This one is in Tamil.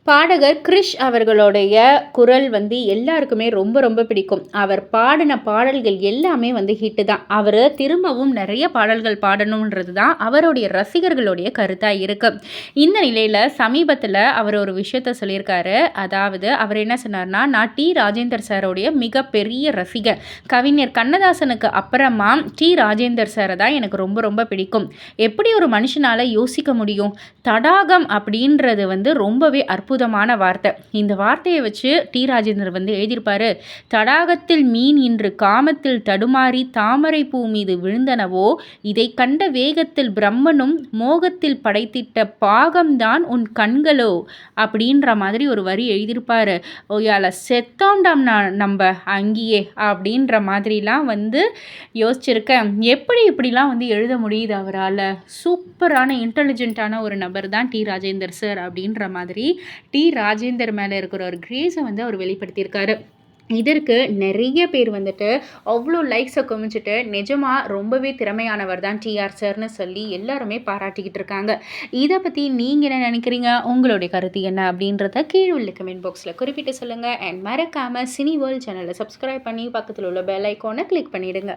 பாடகர் கிரிஷ் அவர்களுடைய குரல் வந்து எல்லாருக்குமே ரொம்ப ரொம்ப பிடிக்கும். அவர் பாடின பாடல்கள் எல்லாமே வந்து ஹிட்டு தான். அவர் திரும்பவும் நிறைய பாடல்கள் பாடணுன்றது தான் அவருடைய ரசிகர்களுடைய கருத்தா இருக்கு. இந்த நிலையில சமீபத்தில அவர் ஒரு விஷயத்த சொல்லியிருக்காரு. அதாவது அவர் என்ன சொன்னார்னா, "நான் டி. ராஜேந்தர் சாருடைய மிகப்பெரிய ரசிகர். கவிஞர் கண்ணதாசனுக்கு அப்புறமா டி. ராஜேந்தர் சார தான் எனக்கு ரொம்ப ரொம்ப பிடிக்கும். எப்படி ஒரு மனுஷனால யோசிக்க முடியும்? தடாகம் அப்படின்றது வந்து ரொம்பவே அற்புதமான வார்த்தை. இந்த வார்த்தையை வச்சு டி. ராஜேந்தர் வந்து எழுதியிருப்பாரு. "தடாகத்தில் மீன் இன்று காமத்தில் தடுமாறி தாமரை பூ மீது விழுந்தனவோ, இதை கண்ட வேகத்தில் பிரம்மனும் மோகத்தில் படைத்திட்ட பாகம்தான் உன் கண்களோ" அப்படின்ற மாதிரி ஒரு வரி எழுதியிருப்பாரு. "ஓயால செத்தோம்டாம் நம்ப அங்கேயே" அப்படின்ற மாதிரிலாம் வந்து யோசிச்சிருக்கேன். எப்படி இப்படிலாம் வந்து எழுத முடியுது அவரால? சூப்பரான இன்டெலிஜென்ட்டான ஒரு நபர் தான் டி. ராஜேந்தர் சார் அப்படின்ற மாதிரி டி. ராஜேந்தர் மேலே இருக்கிற ஒரு கிரேஸை வந்து அவர் வெளிப்படுத்தியிருக்காரு. இதற்கு நிறைய பேர் வந்துட்டு அவ்வளோ லைக்ஸை குமிச்சிட்டு நிஜமா ரொம்பவே திறமையானவர் தான் டிஆர் சார்னு சொல்லி எல்லாருமே பாராட்டிக்கிட்டு இருக்காங்க. இதை பற்றி நீங்கள் என்ன நினைக்கிறீங்க? உங்களுடைய கருத்து என்ன அப்படின்றத கீழே உள்ள கமெண்ட் பாக்ஸில் குறிப்பிட்டு சொல்லுங்கள். அண்ட் மறக்காமல் சினி வேர்ல்ட் சேனலை சப்ஸ்கிரைப் பண்ணி பக்கத்தில் உள்ள பெல் ஐக்கானை கிளிக் பண்ணிவிடுங்க.